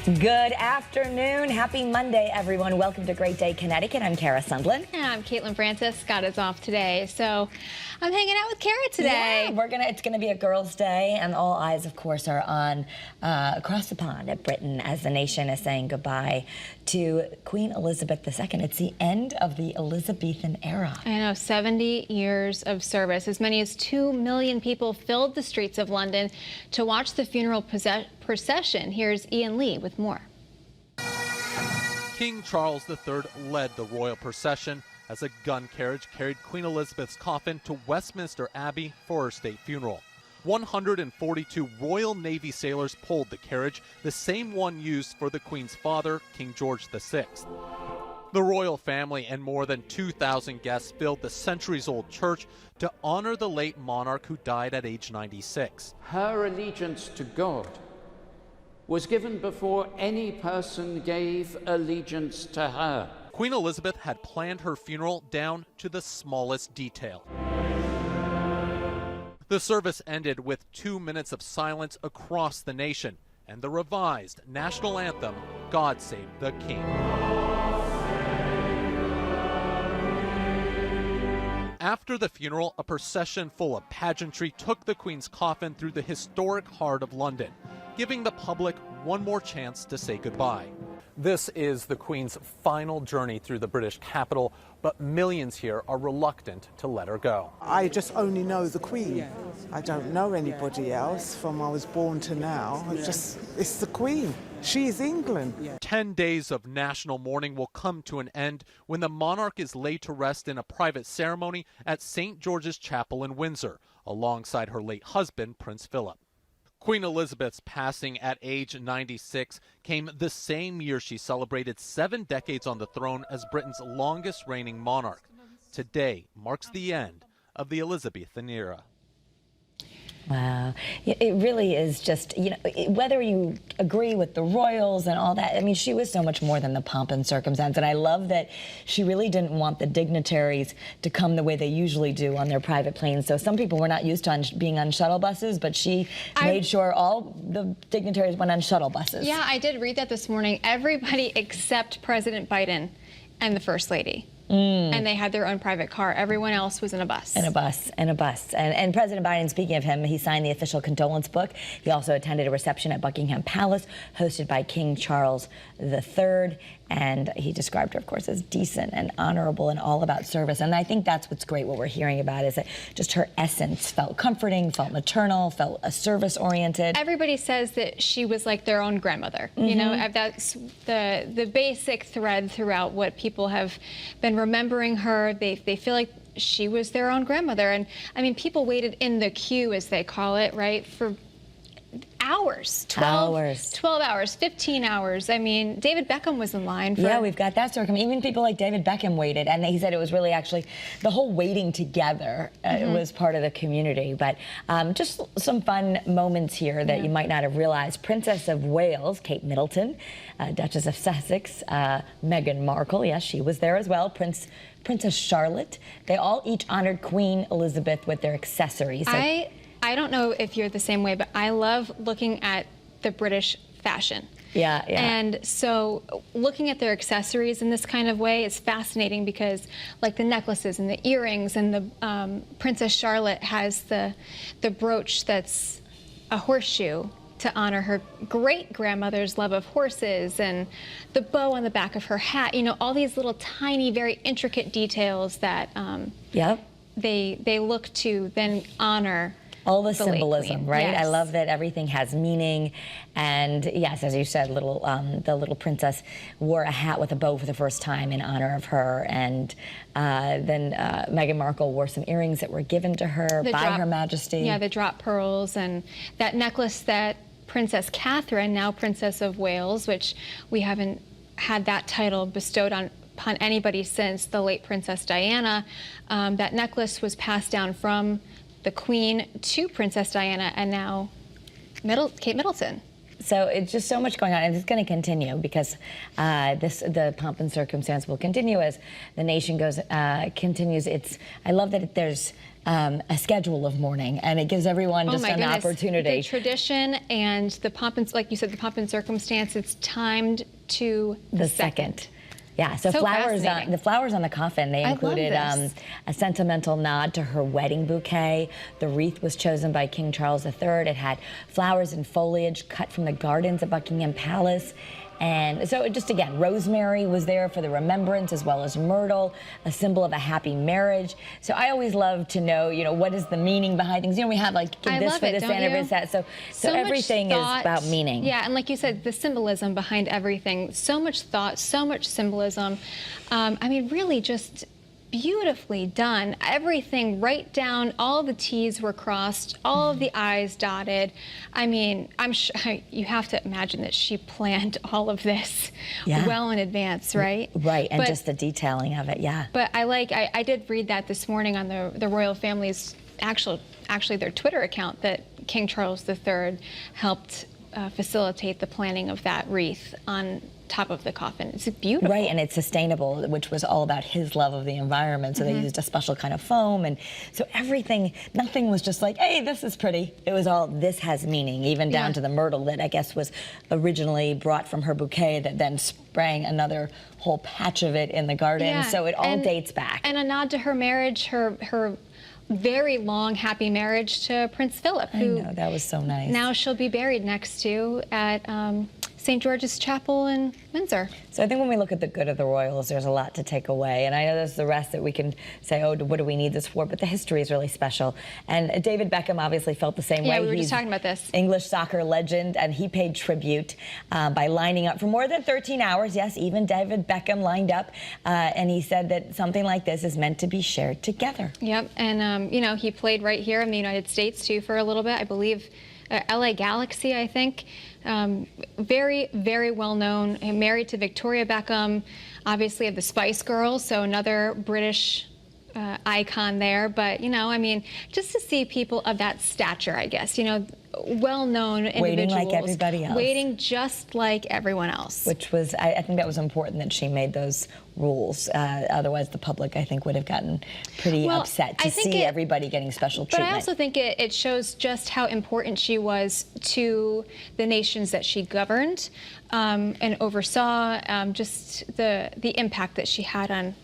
Good afternoon. Happy Monday, everyone. Welcome to Great Day, Connecticut. I'm Kara Sundlin. And I'm Caitlin Francis. Scott is off today, so I'm hanging out with Kara today. Yeah, it's gonna be a girls' day, and all eyes, of course, are on across the pond at Britain as the nation is saying goodbye to Queen Elizabeth II. It's the end of the Elizabethan era. I know, 70 years of service. As many as 2 million people filled the streets of London to watch the funeral procession. Here's Ian Lee with more. King Charles III led the royal procession as a gun carriage carried Queen Elizabeth's coffin to Westminster Abbey for her state funeral. 142 Royal Navy sailors pulled the carriage, the same one used for the Queen's father, King George VI. The royal family and more than 2,000 guests filled the centuries-old church to honor the late monarch who died at age 96. Her allegiance to God was given before any person gave allegiance to her. Queen Elizabeth had planned her funeral down to the smallest detail. The service ended with 2 minutes of silence across the nation and the revised national anthem, God Save the King. After the funeral, a procession full of pageantry took the Queen's coffin through the historic heart of London, giving the public one more chance to say goodbye. This is the Queen's final journey through the British capital, but millions here are reluctant to let her go. I just only know the Queen. I don't know anybody else from I was born to now. It's the Queen. She's England. 10 days of national mourning will come to an end when the monarch is laid to rest in a private ceremony at St. George's Chapel in Windsor, alongside her late husband, Prince Philip. Queen Elizabeth's passing at age 96 came the same year she celebrated 7 decades on the throne as Britain's longest reigning monarch. Today marks the end of the Elizabethan era. Wow. It really is just, whether you agree with the royals and all that, I mean, she was so much more than the pomp and circumstance. And I love that she really didn't want the dignitaries to come the way they usually do on their private planes. So some people were not used to being on shuttle buses, but she made sure all the dignitaries went on shuttle buses. Yeah, I did read that this morning. Everybody except President Biden and the First Lady. And they had their own private car. Everyone else was in a bus. In a bus. And President Biden, speaking of him, he signed the official condolence book. He also attended a reception at Buckingham Palace hosted by King Charles III. And he described her, of course, as decent and honorable and all about service. And I think that's what's great, what we're hearing about, is that just her essence felt comforting, felt maternal, felt service-oriented. Everybody says that she was like their own grandmother. You know, that's the basic thread throughout what people have been remembering her. They feel like she was their own grandmother. And I mean, people waited in the queue, as they call it, right, for hours. 12 hours, 15 hours. I mean, David Beckham was in line for... Yeah, we've got that story coming. Even people like David Beckham waited, and he said it was really actually the whole waiting together was part of the community. But just some fun moments here that you might not have realized. Princess of Wales, Kate Middleton, Duchess of Sussex, Meghan Markle, yes, she was there as well. Princess Charlotte. They all each honored Queen Elizabeth with their accessories. I don't know if you're the same way, but I love looking at the British fashion. Yeah. And so looking at their accessories in this kind of way is fascinating because, like, the necklaces and the earrings, and the Princess Charlotte has the brooch that's a horseshoe to honor her great-grandmother's love of horses, and the bow on the back of her hat. You know, all these little tiny, very intricate details that they look to then honor all the symbolism, right? Yes. I love that everything has meaning. And yes, as you said, the little princess wore a hat with a bow for the first time in honor of her. And then Meghan Markle wore some earrings that were given to her by Her Majesty. Yeah, the drop pearls, and that necklace that Princess Catherine, now Princess of Wales, which we haven't had that title bestowed upon anybody since the late Princess Diana. That necklace was passed down from the Queen to Princess Diana, and now Kate Middleton. So it's just so much going on, and it's going to continue because the pomp and circumstance will continue as the nation continues. I love that there's a schedule of mourning, and it gives everyone just an opportunity. The tradition and the pomp and, like you said, the pomp and circumstance, it's timed to the second. Yeah, so the flowers on the coffin, they included a sentimental nod to her wedding bouquet. The wreath was chosen by King Charles III. It had flowers and foliage cut from the gardens at Buckingham Palace. And so just again, rosemary was there for the remembrance, as well as myrtle, a symbol of a happy marriage. So I always love to know, what is the meaning behind things. We have like this for this anniversary. So everything is about meaning. Yeah, and like you said, the symbolism behind everything. So much thought, so much symbolism. Really just beautifully done. Everything right down, all the T's were crossed, all of the I's dotted. I'm sure you have to imagine that she planned all of this well in advance, right? Right, and just the detailing of it, yeah. But I did read that this morning on the royal family's actually their Twitter account, that King Charles III helped facilitate the planning of that wreath on top of the coffin. It's beautiful. Right, and it's sustainable, which was all about his love of the environment. So they used a special kind of foam, and so nothing was just like, hey, this is pretty. It was all, this has meaning, even down to the myrtle that I guess was originally brought from her bouquet that then sprang another whole patch of it in the garden. Yeah. So it all dates back. And a nod to her marriage, her very long, happy marriage to Prince Philip, who I know, that was so nice. Now she'll be buried next to at St. George's Chapel in Windsor. So I think when we look at the good of the royals, there's a lot to take away. And I know there's the rest that we can say, oh, what do we need this for? But the history is really special. And David Beckham obviously felt the same way. Yeah, we were just talking about this. English soccer legend, and he paid tribute by lining up for more than 13 hours. Yes, even David Beckham lined up. And he said that something like this is meant to be shared together. Yep, and he played right here in the United States too for a little bit. I believe LA Galaxy, I think. Very, very well known. Married to Victoria Beckham, obviously of the Spice Girls, so another British icon there. But just to see people of that stature, I guess, well-known individuals. Waiting like everybody else. Waiting just like everyone else. Which was, I think that was important that she made those rules. Otherwise, the public, I think, would have gotten pretty upset to see everybody getting special treatment. But I also think it shows just how important she was to the nations that she governed and oversaw, just the impact that she had on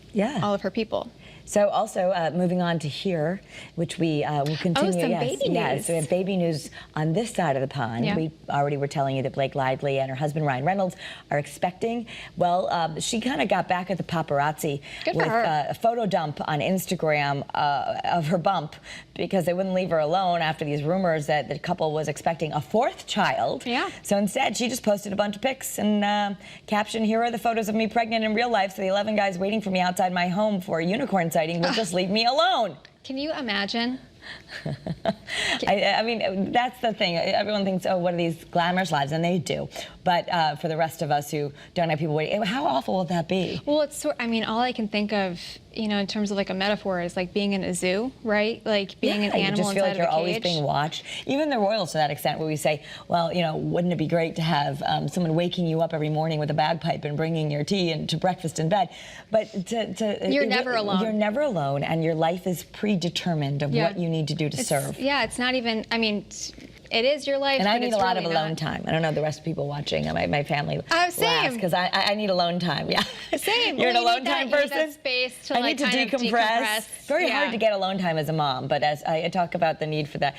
all of her people. So also moving on to here, which we will continue. Oh, some baby news. Yes, so we have baby news on this side of the pond. Yeah. We already were telling you that Blake Lively and her husband Ryan Reynolds are expecting. Well, she kind of got back at the paparazzi with a photo dump on Instagram of her bump because they wouldn't leave her alone after these rumors that the couple was expecting a fourth child. Yeah. So instead, she just posted a bunch of pics and captioned, "Here are the photos of me pregnant in real life, so the 11 guys waiting for me outside my home for a unicorn sighting will just leave me alone." Can you imagine? I mean, that's the thing. Everyone thinks, oh, what are these glamorous lives? And they do. But for the rest of us who don't have people waiting, how awful would that be? Well, it's all I can think of, in terms of like a metaphor is like being in a zoo, right? Like being an animal you just feel like inside you're of a always cage. being watched. Even the royals to that extent, where we say, well, wouldn't it be great to have someone waking you up every morning with a bagpipe and bringing your tea and to breakfast in bed? But you're never alone. You're never alone, and your life is predetermined of what you need to do to serve. Yeah, it's not even, it is your life, and I need a lot really of alone time. I don't know the rest of people watching. My family laughs because I need alone time. Yeah, same. You're an alone time person. That space to I need to decompress. Very hard to get alone time as a mom, but as I talk about the need for that,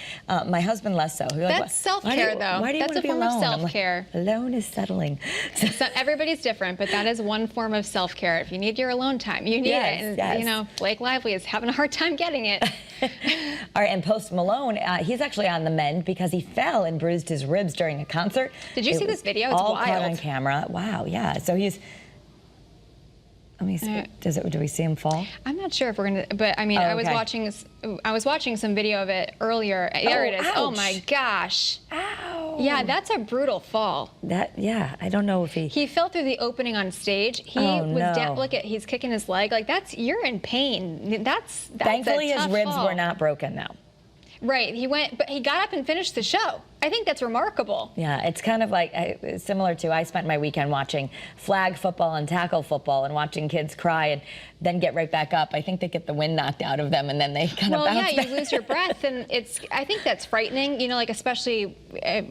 my husband less so. That's self-care, though. Why do you That's want to be a form alone? of self-care. Alone is settling. So everybody's different, but that is one form of self-care. If you need your alone time, you need it. And Blake Lively is having a hard time getting it. All right, and Post Malone, he's actually on the mend because he fell and bruised his ribs during a concert. Did you see this video? It's all wild. caught on camera. Wow, yeah. So he's. Let me see. Do we see him fall? I'm not sure if we're gonna, but I was watching some video of it earlier. There it is. Ouch. Oh my gosh. Ow. Yeah, that's a brutal fall. I don't know if he fell through the opening on stage. He was down. Look at, he's kicking his leg. Like you're in pain. That's Thankfully a tough his ribs fall. were not broken though. Right, but he got up and finished the show. I think that's remarkable. Yeah, it's kind of like similar to I spent my weekend watching flag football and tackle football and watching kids cry and then get right back up. I think they get the wind knocked out of them and then they kind of bounce back. Well, yeah, you lose your breath, and I think that's frightening. You know, like especially,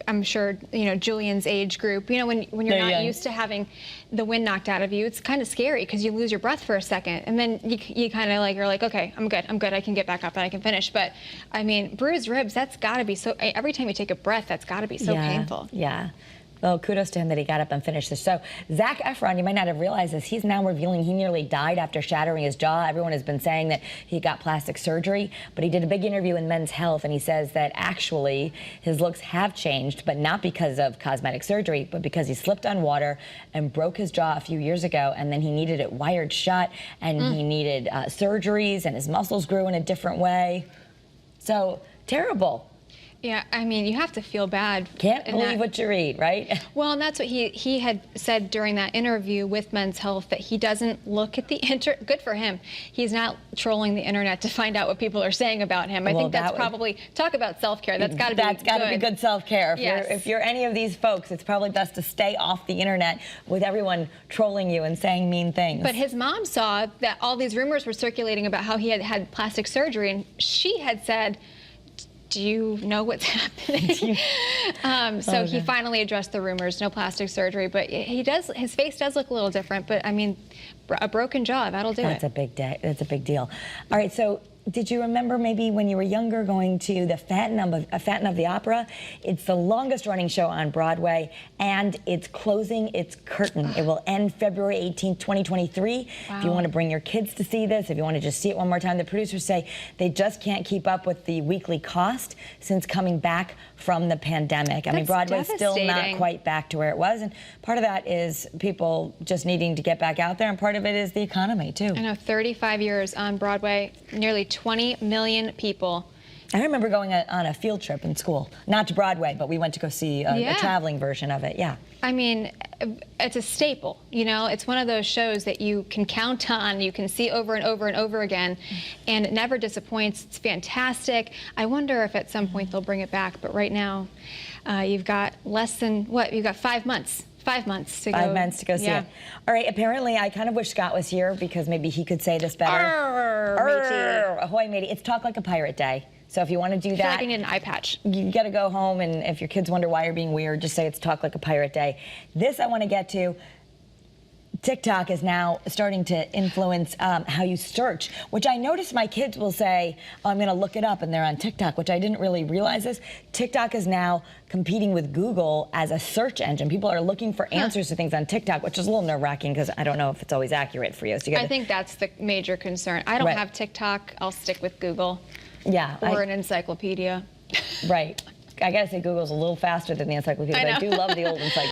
I'm sure, you know, Julian's age group. You know, when you're not used to having the wind knocked out of you, it's kind of scary because you lose your breath for a second, and then you kind of you're like, okay, I'm good, I can get back up and I can finish. But I mean, bruised ribs, that's got to be so. Every time you take a breath, that's got to be so painful. Yeah. Well, kudos to him that he got up and finished this. So Zac Efron, you might not have realized this, he's now revealing he nearly died after shattering his jaw. Everyone has been saying that he got plastic surgery, but he did a big interview in Men's Health, and he says that actually his looks have changed, but not because of cosmetic surgery, but because he slipped on water and broke his jaw a few years ago, and then he needed it wired shut, and he needed surgeries, and his muscles grew in a different way. So terrible. Yeah, I mean, you have to feel bad. Can't believe what you read, right? Well, and that's what he had said during that interview with Men's Health, that he doesn't look at the good for him. He's not trolling the internet to find out what people are saying about him. I think that's probably, talk about self-care. That's got to be good self-care. Yes. If you're any of these folks, it's probably best to stay off the internet with everyone trolling you and saying mean things. But his mom saw that all these rumors were circulating about how he had had plastic surgery, and she had said, do you know what's happening? So he finally addressed the rumors, no plastic surgery, but his face does look a little different, but I mean, a broken jaw, that'll do it. That's a big day. That's a big deal. All right, so did you remember maybe when you were younger going to the Phantom of the Opera? It's the longest running show on Broadway, and it's closing its curtain. It will end February 18th, 2023. Wow. If you want to bring your kids to see this, if you want to just see it one more time, the producers say they just can't keep up with the weekly cost since coming back from the pandemic. I mean, Broadway's still not quite back to where it was, and part of that is people just needing to get back out there, and part of it is the economy, too. I know, 35 years on Broadway, nearly 20 million people. I remember going on a field trip in school, not to Broadway, but we went to go see a traveling version of it, I mean, it's a staple, you know? It's one of those shows that you can count on, you can see over and over and over again, and it never disappoints. It's fantastic. I wonder if at some point they'll bring it back, but right now, you've got less than, you've got 5 months. 5 months to go. 5 months to go see it. All right, apparently I kind of wish Scott was here because maybe he could say this better. Arr, ahoy, matey. It's Talk Like a Pirate Day. So if you want to do that, I feel like I need an eye patch. You got to go home, and if your kids wonder why you're being weird, just say it's Talk Like a Pirate Day. This I want to get to. TikTok is now starting to influence how you search, which I notice my kids will say, oh, I'm going to look it up, and they're on TikTok, which I didn't really realize this. TikTok is now competing with Google as a search engine. People are looking for answers to things on TikTok, which is a little nerve-wracking because I don't know if it's always accurate for you. So I think that's the major concern. I don't have TikTok. I'll stick with Google. Yeah. Or an encyclopedia. Right. I got to say Google's a little faster than the encyclopedia, but I do love the old encyclopedia.